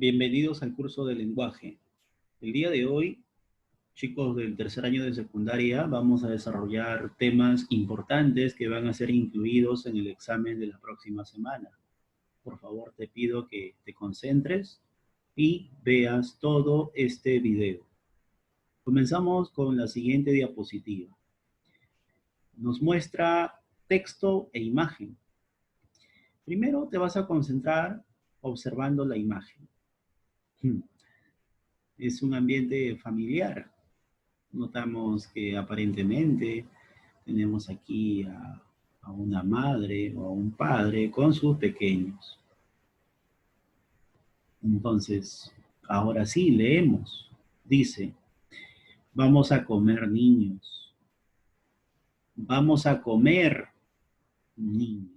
Bienvenidos al curso de lenguaje. El día de hoy, chicos del tercer año de secundaria, vamos a desarrollar temas importantes que van a ser incluidos en el examen de la próxima semana. Por favor, te pido que te concentres y veas todo este video. Comenzamos con la siguiente diapositiva. Nos muestra texto e imagen. Primero te vas a concentrar observando la imagen. Es un ambiente familiar. Notamos que aparentemente tenemos aquí a una madre o a un padre con sus pequeños. Entonces, ahora sí, leemos. Dice, vamos a comer niños. Vamos a comer niños.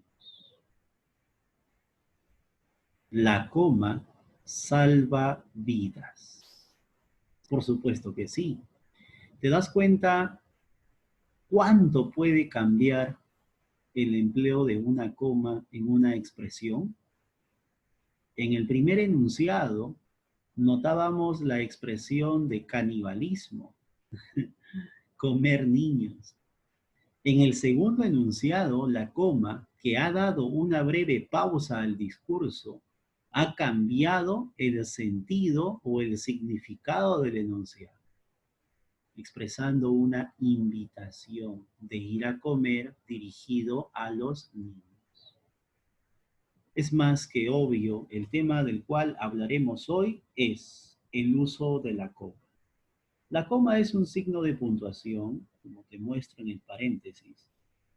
La coma salva vidas. Por supuesto que sí. ¿Te das cuenta cuánto puede cambiar el empleo de una coma en una expresión? En el primer enunciado notábamos la expresión de canibalismo, comer niños. En el segundo enunciado, la coma, que ha dado una breve pausa al discurso, ha cambiado el sentido o el significado del enunciado, expresando una invitación de ir a comer dirigido a los niños. Es más que obvio, el tema del cual hablaremos hoy es el uso de la coma. La coma es un signo de puntuación, como te muestro en el paréntesis,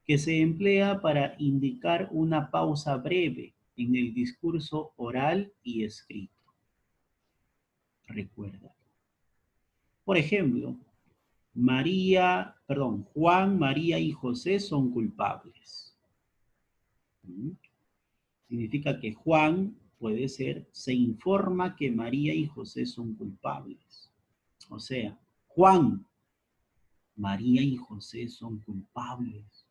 que se emplea para indicar una pausa breve en el discurso oral y escrito. Recuerda. Por ejemplo, Juan, María y José son culpables. Significa que Juan puede ser, se informa que María y José son culpables. O sea, Juan, María y José son culpables.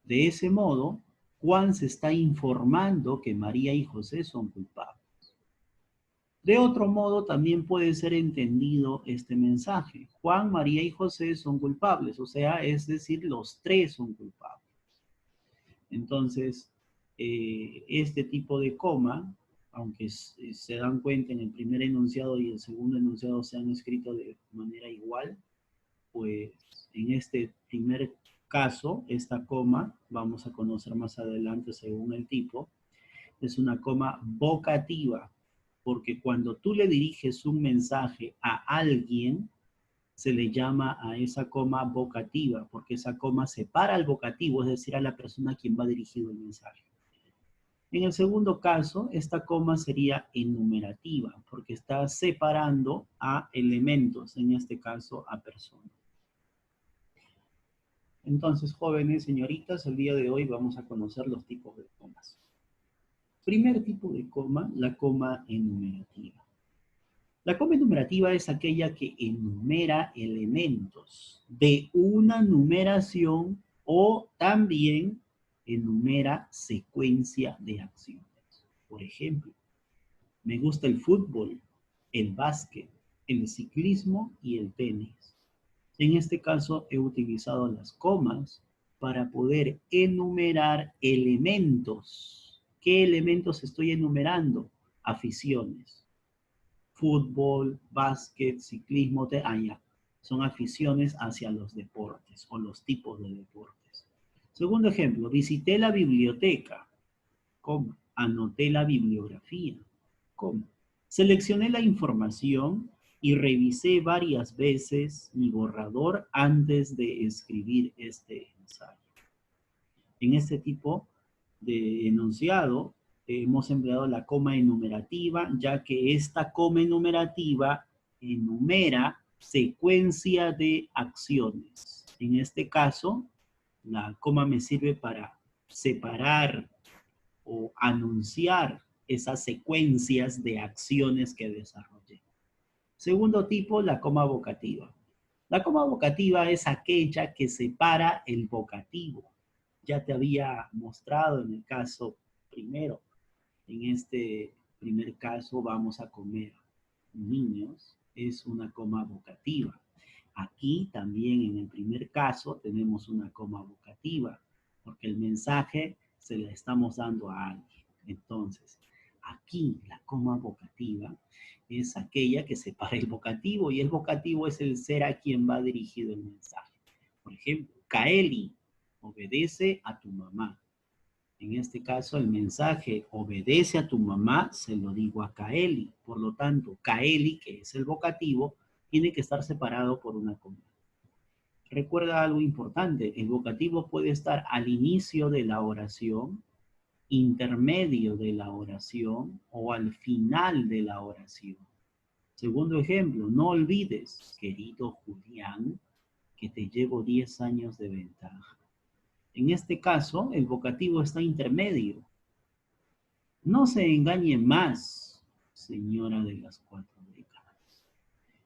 De ese modo, Juan se está informando que María y José son culpables. De otro modo, también puede ser entendido este mensaje. Juan, María y José son culpables, o sea, es decir, los tres son culpables. Entonces, este tipo de coma, aunque se dan cuenta en el primer enunciado y el segundo enunciado se han escrito de manera igual, pues en este primer caso, esta coma, vamos a conocer más adelante según el tipo, es una coma vocativa, porque cuando tú le diriges un mensaje a alguien, se le llama a esa coma vocativa, porque esa coma separa al vocativo, es decir, a la persona a quien va dirigido el mensaje. En el segundo caso, esta coma sería enumerativa, porque está separando a elementos, en este caso a personas. Entonces, jóvenes, señoritas, el día de hoy vamos a conocer los tipos de comas. Primer tipo de coma, la coma enumerativa. La coma enumerativa es aquella que enumera elementos de una numeración o también enumera secuencia de acciones. Por ejemplo, me gusta el fútbol, el básquet, el ciclismo y el tenis. En este caso he utilizado las comas para poder enumerar elementos. ¿Qué elementos estoy enumerando? Aficiones. Fútbol, básquet, ciclismo, ya. Son aficiones hacia los deportes o los tipos de deportes. Segundo ejemplo, visité la biblioteca, ¿cómo? Anoté la bibliografía, ¿cómo? Seleccioné la información y revisé varias veces mi borrador antes de escribir este ensayo. En este tipo de enunciado hemos empleado la coma enumerativa, ya que esta coma enumerativa enumera secuencia de acciones. En este caso, la coma me sirve para separar o anunciar esas secuencias de acciones que desarrollé. Segundo tipo, la coma vocativa. La coma vocativa es aquella que separa el vocativo. Ya te había mostrado en el caso primero, en este primer caso vamos a comer niños, es una coma vocativa. Aquí también en el primer caso tenemos una coma vocativa, porque el mensaje se le estamos dando a alguien. Entonces, aquí la coma vocativa es aquella que separa el vocativo, y el vocativo es el ser a quien va dirigido el mensaje. Por ejemplo, Kaeli, obedece a tu mamá. En este caso, el mensaje obedece a tu mamá, se lo digo a Kaeli. Por lo tanto, Kaeli, que es el vocativo, tiene que estar separado por una coma. Recuerda algo importante, el vocativo puede estar al inicio de la oración, intermedio de la oración o al final de la oración. Segundo ejemplo, no olvides, querido Julián, que te llevo 10 años de ventaja. En este caso, el vocativo está intermedio. No se engañe más, señora de las 4 décadas.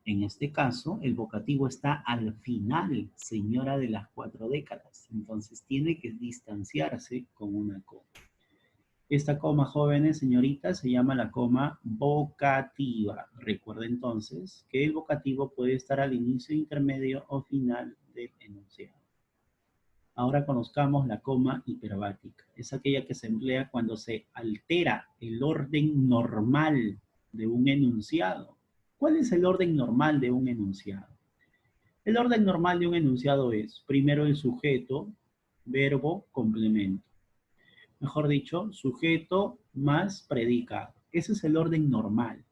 En este caso, el vocativo está al final, señora de las 4 décadas. Entonces, tiene que distanciarse con una coma. Esta coma, jóvenes, señoritas, se llama la coma vocativa. Recuerda entonces que el vocativo puede estar al inicio, intermedio o final del enunciado. Ahora conozcamos la coma hiperbática. Es aquella que se emplea cuando se altera el orden normal de un enunciado. ¿Cuál es el orden normal de un enunciado? El orden normal de un enunciado es primero el sujeto, verbo, complemento. Mejor dicho, sujeto más predicado. Ese es el orden normal.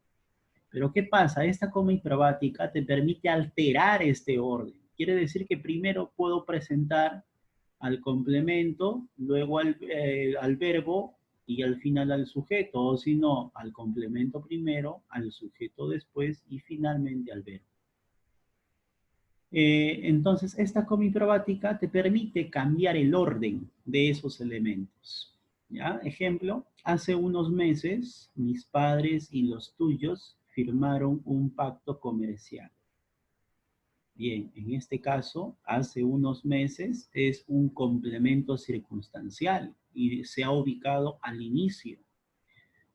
Pero ¿qué pasa? Esta coma hiperbática te permite alterar este orden. Quiere decir que primero puedo presentar al complemento, luego al verbo y al final al sujeto, o si no, al complemento primero, al sujeto después y finalmente al verbo. Entonces, esta coma hiperbática te permite cambiar el orden de esos elementos. ¿Ya? Ejemplo, hace unos meses mis padres y los tuyos firmaron un pacto comercial. Bien, en este caso, hace unos meses es un complemento circunstancial y se ha ubicado al inicio.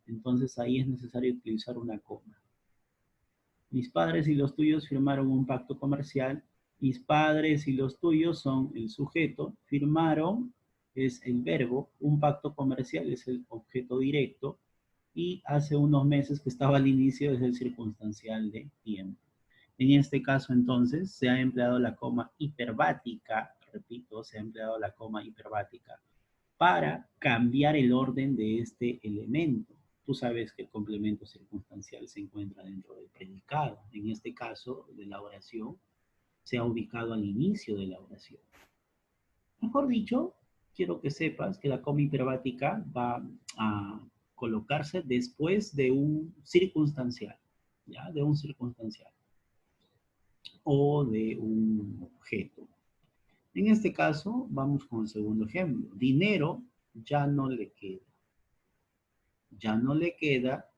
Entonces ahí es necesario utilizar una coma. Mis padres y los tuyos firmaron un pacto comercial. Mis padres y los tuyos son el sujeto. Firmaron es el verbo. Un pacto comercial es el objeto directo. Y hace unos meses que estaba al inicio es el circunstancial de tiempo. En este caso, entonces, se ha empleado la coma hiperbática, repito, se ha empleado la coma hiperbática para cambiar el orden de este elemento. Tú sabes que el complemento circunstancial se encuentra dentro del predicado. En este caso, de la oración, se ha ubicado al inicio de la oración. Mejor dicho, quiero que sepas que la coma hiperbática va a colocarse después de un circunstancial, ¿ya? De un circunstancial o de un objeto. En este caso, vamos con el segundo ejemplo. Dinero ya no le queda. Ya no le queda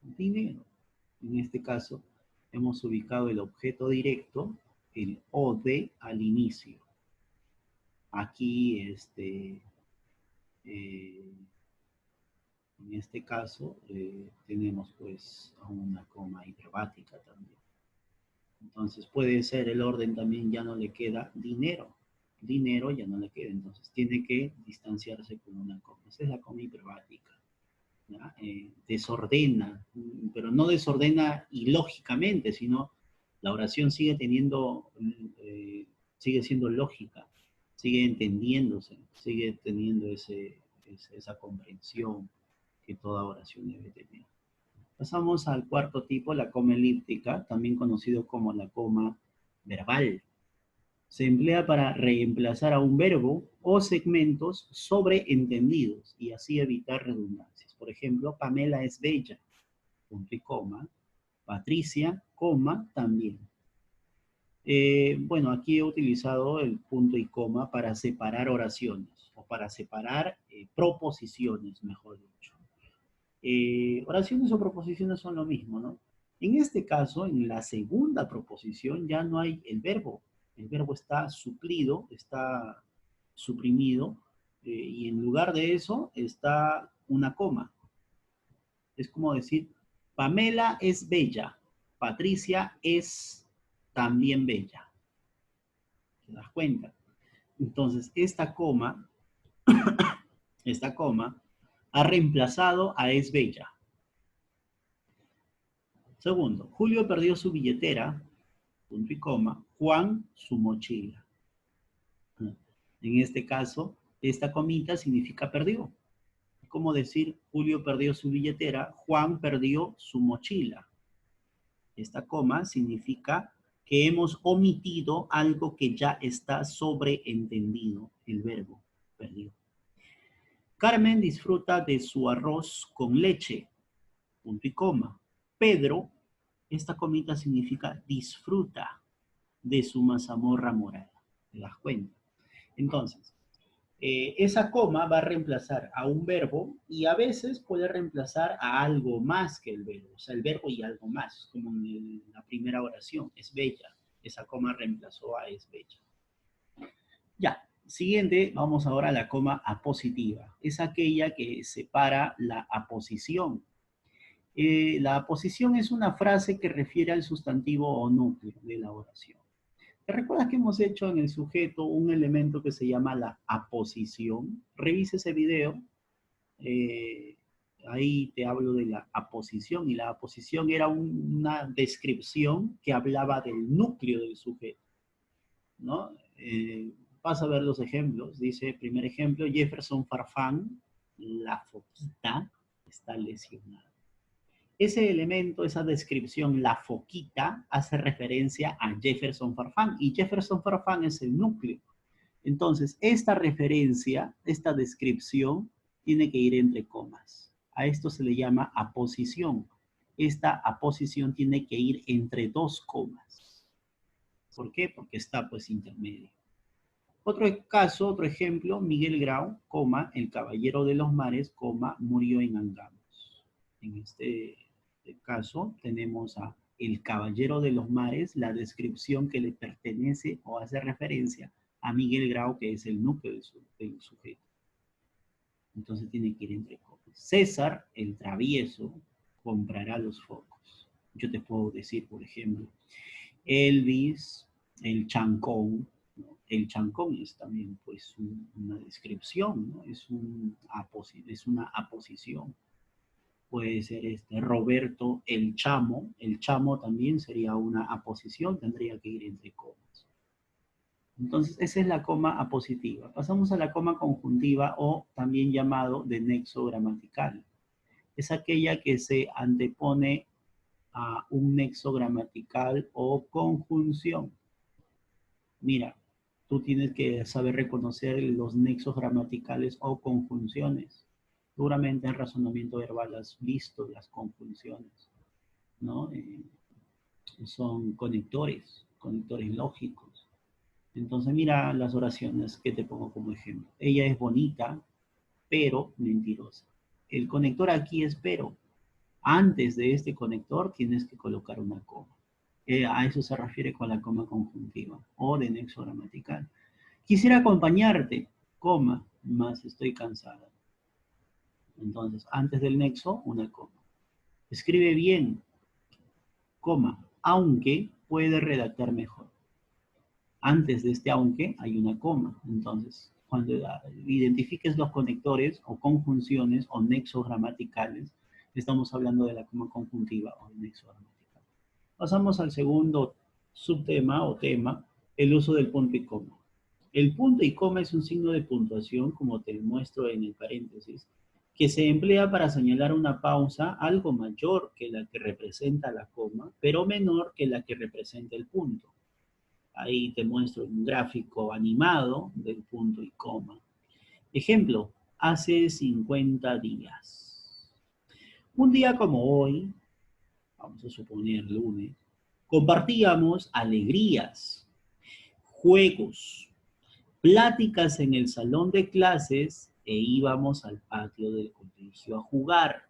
dinero. En este caso, hemos ubicado el objeto directo, el o de al inicio. Aquí, en este caso, tenemos pues una coma hiperbática también. Entonces puede ser el orden también, ya no le queda dinero. Dinero ya no le queda, entonces tiene que distanciarse con una coma. Esa es la coma hiperbática. Desordena, pero no desordena ilógicamente, sino la oración sigue teniendo, sigue siendo lógica, sigue entendiéndose, sigue teniendo esa comprensión que toda oración debe tener. Pasamos al cuarto tipo, la coma elíptica, también conocido como la coma verbal. Se emplea para reemplazar a un verbo o segmentos sobreentendidos y así evitar redundancias. Por ejemplo, Pamela es bella, punto y coma. Patricia, coma, también. Bueno, aquí he utilizado el punto y coma para separar oraciones o para separar proposiciones, mejor dicho. Oraciones o proposiciones son lo mismo, ¿no? En este caso, en la segunda proposición ya no hay el verbo. El verbo está suplido, está suprimido, y en lugar de eso está una coma. Es como decir, Pamela es bella, Patricia es también bella. ¿Te das cuenta? Entonces, esta coma ha reemplazado a es bella. Segundo, Julio perdió su billetera, punto y coma, Juan su mochila. En este caso, esta comita significa perdió. Como decir, Julio perdió su billetera, Juan perdió su mochila. Esta coma significa que hemos omitido algo que ya está sobreentendido, el verbo perdió. Carmen disfruta de su arroz con leche, punto y coma. Pedro, esta comita significa disfruta de su mazamorra morada. ¿Te das cuenta? Entonces, esa coma va a reemplazar a un verbo y a veces puede reemplazar a algo más que el verbo, o sea, el verbo y algo más, como en la primera oración, es bella. Esa coma reemplazó a es bella. Ya, siguiente, vamos ahora a la coma apositiva. Es aquella que separa la aposición. La aposición es una frase que refiere al sustantivo o núcleo de la oración. ¿Te recuerdas que hemos hecho en el sujeto un elemento que se llama la aposición? Revisa ese video. eh, Ahí te hablo de la aposición y la aposición era una descripción que hablaba del núcleo del sujeto, ¿no? Vas a ver los ejemplos. Dice, primer ejemplo, Jefferson Farfán, la foquita, está lesionada. Ese elemento, esa descripción, la foquita, hace referencia a Jefferson Farfán y Jefferson Farfán es el núcleo. Entonces, esta referencia, esta descripción, tiene que ir entre comas. A esto se le llama aposición. Esta aposición tiene que ir entre dos comas. ¿Por qué? Porque está pues intermedio. Otro caso, otro ejemplo, Miguel Grau, coma, el caballero de los mares, coma, murió en Angamos. En este caso tenemos a el caballero de los mares, la descripción que le pertenece o hace referencia a Miguel Grau, que es el núcleo del sujeto. Entonces tiene que ir entre comas. César, el travieso, comprará los focos. Yo te puedo decir, por ejemplo, Elvis, el chancón, ¿no? El chancón es también pues una descripción, ¿no? Es una aposición. Puede ser Roberto el chamo también sería una aposición, tendría que ir entre comas. Entonces, esa es la coma apositiva. Pasamos a la coma conjuntiva o también llamado de nexo gramatical. Es aquella que se antepone a un nexo gramatical o conjunción. Mira, tú tienes que saber reconocer los nexos gramaticales o conjunciones. Seguramente en razonamiento verbal has visto las conjunciones, ¿no? Son conectores lógicos. Entonces mira las oraciones que te pongo como ejemplo. Ella es bonita, pero mentirosa. El conector aquí es pero. Antes de este conector tienes que colocar una coma. A eso se refiere con la coma conjuntiva o de nexo gramatical. Quisiera acompañarte, coma, más estoy cansada. Entonces, antes del nexo, una coma. Escribe bien, coma, aunque puede redactar mejor. Antes de este aunque hay una coma. Entonces, cuando identifiques los conectores o conjunciones o nexos gramaticales, estamos hablando de la coma conjuntiva o el nexo gramatical. Pasamos al segundo subtema o tema, el uso del punto y coma. El punto y coma es un signo de puntuación, como te muestro en el paréntesis, que se emplea para señalar una pausa algo mayor que la que representa la coma, pero menor que la que representa el punto. Ahí te muestro un gráfico animado del punto y coma. Ejemplo, hace 50 días. Un día como hoy, vamos a suponer lunes, compartíamos alegrías, juegos, pláticas en el salón de clases e íbamos al patio del colegio a jugar.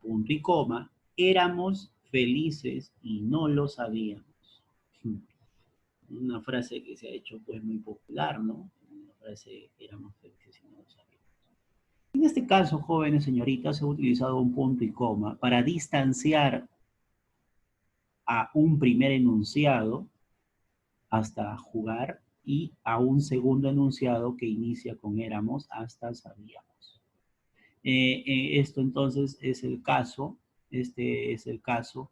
Punto y coma, éramos felices y no lo sabíamos. Una frase que se ha hecho pues muy popular, ¿no? Una frase, éramos felices y no lo sabíamos. En este caso, jóvenes señoritas, he utilizado un punto y coma para distanciar a un primer enunciado hasta jugar y a un segundo enunciado que inicia con éramos hasta sabíamos. Esto entonces es el caso, este es el caso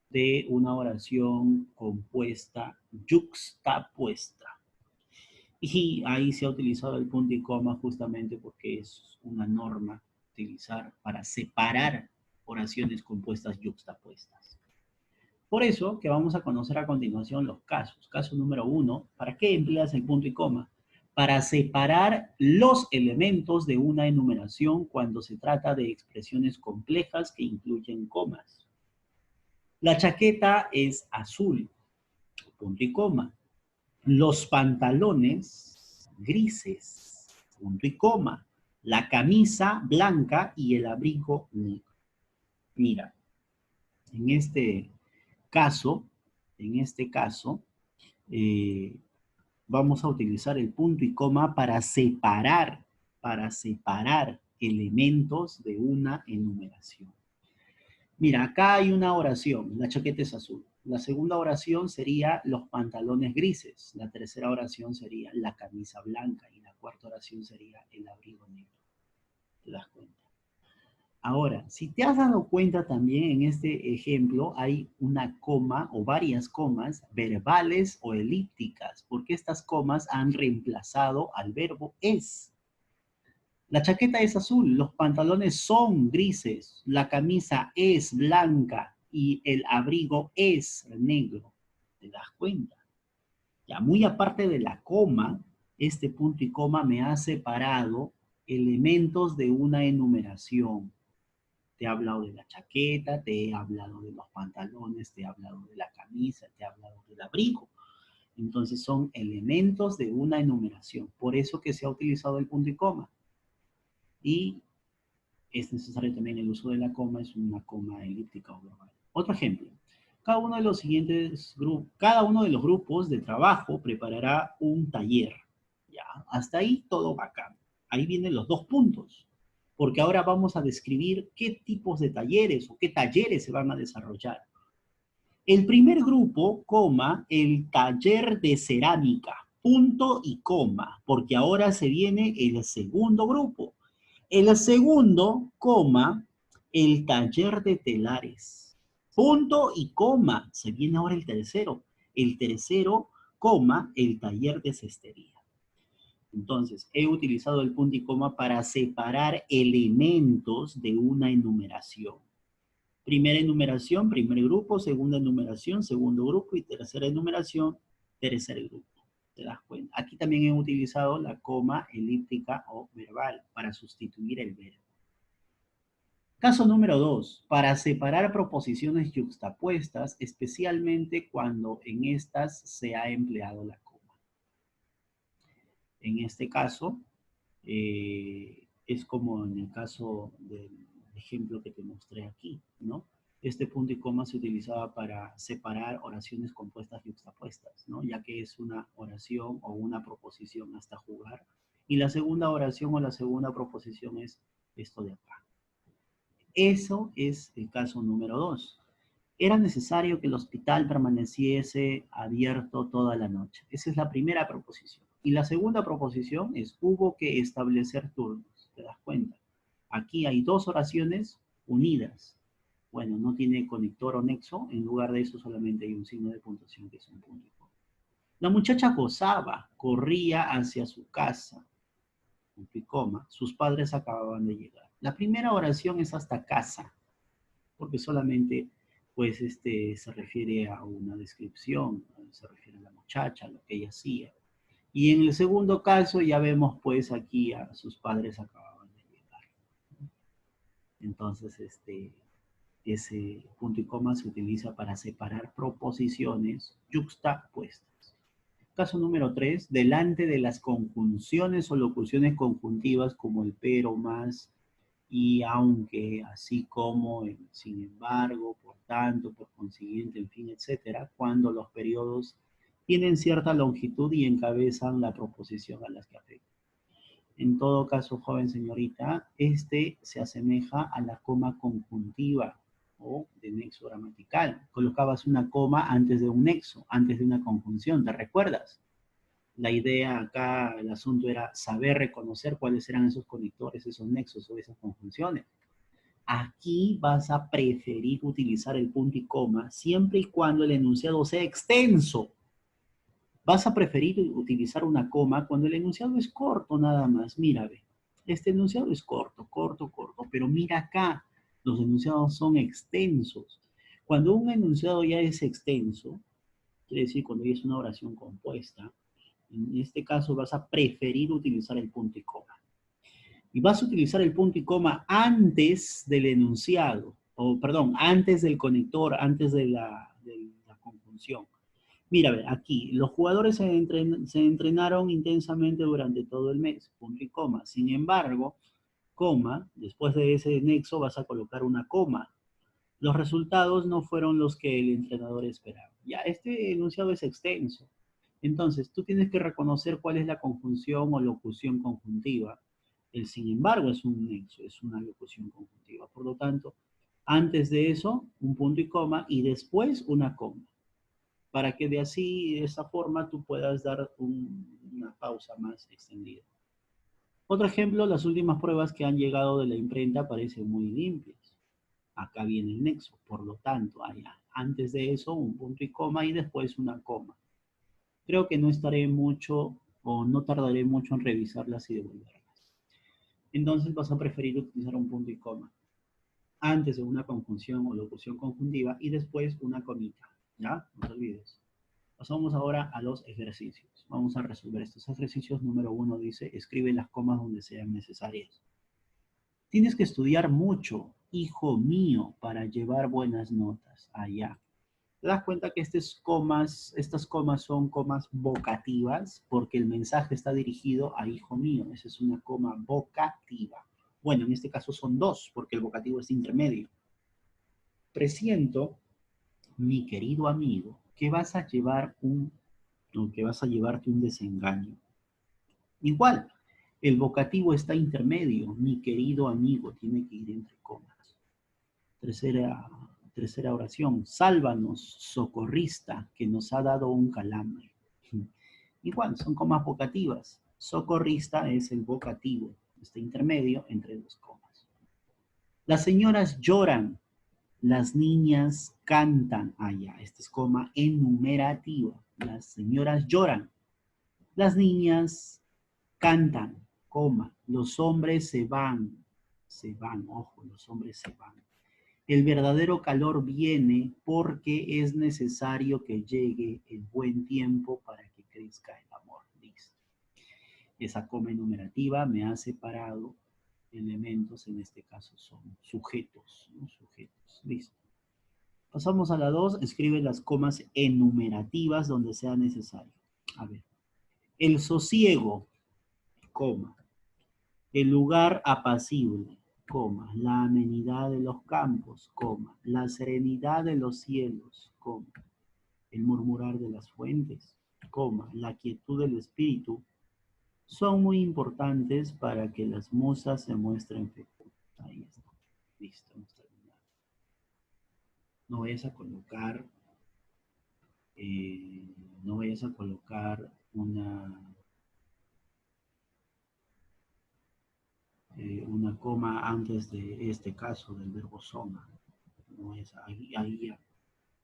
de una oración compuesta yuxtapuesta. Y ahí se ha utilizado el punto y coma justamente porque es una norma utilizar para separar oraciones compuestas yuxtapuestas. Por eso que vamos a conocer a continuación los casos. Caso número 1, ¿para qué empleas el punto y coma? Para separar los elementos de una enumeración cuando se trata de expresiones complejas que incluyen comas. La chaqueta es azul, punto y coma. Los pantalones grises, punto y coma. La camisa blanca y el abrigo negro. Mira, en este caso, eh, vamos a utilizar el punto y coma para separar elementos de una enumeración. Mira, acá hay una oración, la chaqueta es azul. La segunda oración sería los pantalones grises. La tercera oración sería la camisa blanca. Y la cuarta oración sería el abrigo negro. ¿Te das cuenta? Ahora, si te has dado cuenta también en este ejemplo, hay una coma o varias comas verbales o elípticas, porque estas comas han reemplazado al verbo es. La chaqueta es azul, los pantalones son grises, la camisa es blanca y el abrigo es negro. ¿Te das cuenta? Ya muy aparte de la coma, este punto y coma me ha separado elementos de una enumeración. Te he hablado de la chaqueta, te he hablado de los pantalones, te he hablado de la camisa, te he hablado del abrigo. Entonces son elementos de una enumeración. Por eso que se ha utilizado el punto y coma. Y es necesario también el uso de la coma, es una coma elíptica o global. Otro ejemplo. Cada uno de los siguientes grupos, cada uno de los grupos de trabajo preparará un taller. Ya, hasta ahí todo bacán. Ahí vienen los dos puntos, porque ahora vamos a describir qué tipos de talleres o qué talleres se van a desarrollar. El primer grupo, coma, el taller de cerámica, punto y coma, porque ahora se viene el segundo grupo. El segundo, coma, el taller de telares. Punto y coma. Se viene ahora el tercero. El tercero, coma, el taller de cestería. Entonces, he utilizado el punto y coma para separar elementos de una enumeración. Primera enumeración, primer grupo, segunda enumeración, segundo grupo y tercera enumeración, tercer grupo. ¿Te das cuenta? Aquí también he utilizado la coma elíptica o verbal para sustituir el verbo. Caso número 2, para separar proposiciones yuxtapuestas, especialmente cuando en estas se ha empleado la coma. En este caso, es como en el caso del ejemplo que te mostré aquí, ¿no? Este punto y coma se utilizaba para separar oraciones compuestas yuxtapuestas, ¿no? Ya que es una oración o una proposición hasta jugar. Y la segunda oración o la segunda proposición es esto de acá. Eso es el caso número 2. Era necesario que el hospital permaneciese abierto toda la noche. Esa es la primera proposición. Y la segunda proposición es, hubo que establecer turnos. ¿Te das cuenta? Aquí hay dos oraciones unidas. Bueno, no tiene conector o nexo. En lugar de eso solamente hay un signo de puntuación que es un punto y coma. La muchacha gozaba, corría hacia su casa. Punto y coma. Sus padres acababan de llegar. La primera oración es hasta casa, porque solamente pues se refiere a una descripción, se refiere a la muchacha, a lo que ella hacía. Y en el segundo caso ya vemos pues aquí a sus padres acababan de llegar. Entonces ese punto y coma se utiliza para separar proposiciones yuxtapuestas. Caso número 3, delante de las conjunciones o locuciones conjuntivas como el pero, más, y aunque, así como, sin embargo, por tanto, por consiguiente, en fin, etcétera, cuando los periodos tienen cierta longitud y encabezan la proposición a las que afectan. En todo caso, joven señorita, este se asemeja a la coma conjuntiva o de nexo gramatical. Colocabas una coma antes de un nexo, antes de una conjunción, ¿te recuerdas? La idea acá, el asunto era saber reconocer cuáles eran esos conectores, esos nexos o esas conjunciones. Aquí vas a preferir utilizar el punto y coma siempre y cuando el enunciado sea extenso. Vas a preferir utilizar una coma cuando el enunciado es corto nada más. Mira, ve, este enunciado es corto, corto, corto, pero mira acá, los enunciados son extensos. Cuando un enunciado ya es extenso, quiere decir cuando ya es una oración compuesta, en este caso vas a preferir utilizar el punto y coma. Y vas a utilizar el punto y coma antes del enunciado, o perdón, antes del conector, antes de la conjunción. Mira, a ver, aquí, los jugadores se entrenaron intensamente durante todo el mes, punto y coma. Sin embargo, coma, después de ese nexo vas a colocar una coma. Los resultados no fueron los que el entrenador esperaba. Ya, este enunciado es extenso. Entonces, tú tienes que reconocer cuál es la conjunción o locución conjuntiva. El sin embargo es un nexo, es una locución conjuntiva. Por lo tanto, antes de eso, un punto y coma y después una coma. Para que de así, de esa forma, tú puedas dar una pausa más extendida. Otro ejemplo, las últimas pruebas que han llegado de la imprenta parecen muy limpias. Acá viene el nexo, por lo tanto, allá, antes de eso, un punto y coma y después una coma. Creo que no estaré mucho o no tardaré mucho en revisarlas y devolverlas. Entonces vas a preferir utilizar un punto y coma antes de una conjunción o locución conjuntiva y después una comita. ¿Ya? No te olvides. Pasamos ahora a los ejercicios. Vamos a resolver estos ejercicios. Número 1 dice, escribe las comas donde sean necesarias. Tienes que estudiar mucho, hijo mío, para llevar buenas notas allá. ¿Te das cuenta que estas comas son comas vocativas? Porque el mensaje está dirigido a hijo mío. Esa es una coma vocativa. Bueno, en este caso son dos, porque el vocativo es intermedio. Presiento, mi querido amigo, que vas a llevarte un desengaño. Igual, el vocativo está intermedio, mi querido amigo, tiene que ir entre comas. Tercera oración, sálvanos, socorrista, que nos ha dado un calambre. Igual, son comas vocativas. Socorrista es el vocativo, está intermedio entre dos comas. Las señoras lloran, las niñas cantan. Allá, esta es coma enumerativa. Las señoras lloran, las niñas cantan, coma, los hombres se van, ojo, los hombres se van. El verdadero calor viene porque es necesario que llegue el buen tiempo para que crezca el amor. Listo. Esa coma enumerativa me ha separado elementos, en este caso son sujetos, ¿no? Sujetos. Listo. Pasamos a la 2, escribe las comas enumerativas donde sea necesario. A ver. El sosiego, coma. El lugar apacible, coma. La amenidad de los campos, coma. La serenidad de los cielos, coma. El murmurar de las fuentes, coma. La quietud del espíritu, son muy importantes para que las musas se muestren fecundas. Ahí está. Listo, hemos terminado. No vayas a colocar, no vayas a colocar una coma antes de este caso del verbo soma. No es, ahí ya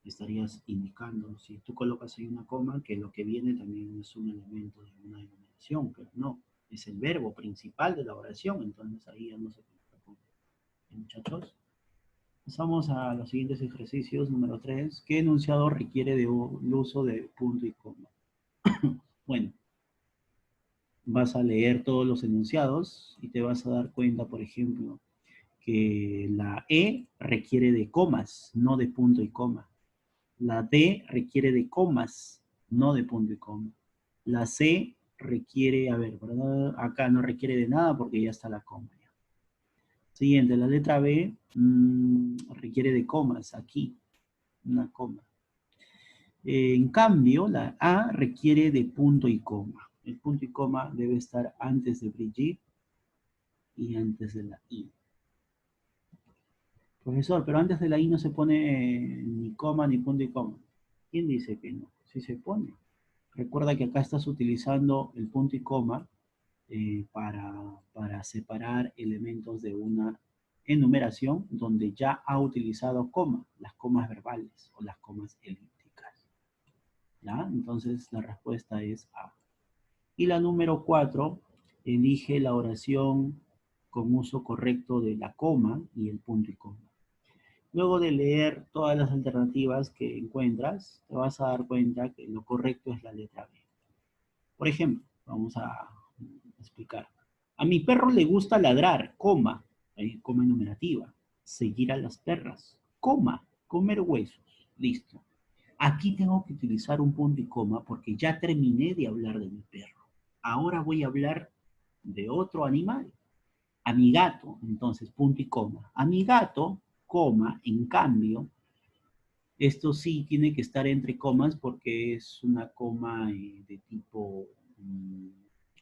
estarías indicando, si tú colocas ahí una coma, que lo que viene también es un elemento de una denominación, pero no, es el verbo principal de la oración, entonces ahí ya no se coloca coma. Muchachos, pasamos a los siguientes ejercicios. Número 3, ¿qué enunciado requiere del uso de punto y coma? Bueno, vas a leer todos los enunciados y te vas a dar cuenta, por ejemplo, que la E requiere de comas, no de punto y coma. La D requiere de comas, no de punto y coma. La C requiere, a ver, ¿verdad? Acá no requiere de nada porque ya está la coma. Ya. Siguiente, la letra B requiere de comas, aquí, una coma. En cambio, la A requiere de punto y coma. El punto y coma debe estar antes de Brigitte y antes de la I. Profesor, pero antes de la I no se pone ni coma ni punto y coma. ¿Quién dice que no? Sí se pone. Recuerda que acá estás utilizando el punto y coma para separar elementos de una enumeración donde ya ha utilizado coma, las comas verbales o las comas elípticas. ¿Ya? Entonces la respuesta es A. Y la número 4, elige la oración con uso correcto de la coma y el punto y coma. Luego de leer todas las alternativas que encuentras, te vas a dar cuenta que lo correcto es la letra B. Por ejemplo, vamos a explicar. A mi perro le gusta ladrar, coma, coma enumerativa. Seguir a las perras, coma, comer huesos. Listo. Aquí tengo que utilizar un punto y coma porque ya terminé de hablar de mi perro. Ahora voy a hablar de otro animal. A mi gato, entonces punto y coma. A mi gato, coma, en cambio, esto sí tiene que estar entre comas porque es una coma de tipo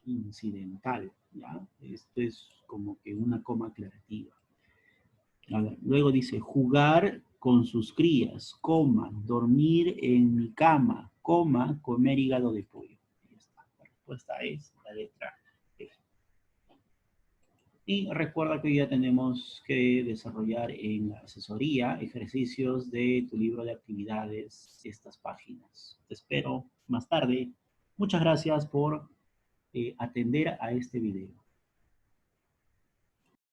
incidental, ¿ya? Esto es como que una coma aclarativa. A ver, luego dice, jugar con sus crías, coma, dormir en mi cama, coma, comer hígado de pollo. Ahí está. La respuesta es la letra E. Y recuerda que hoy ya tenemos que desarrollar en la asesoría ejercicios de tu libro de actividades, estas páginas. Te espero más tarde. Muchas gracias por atender a este video.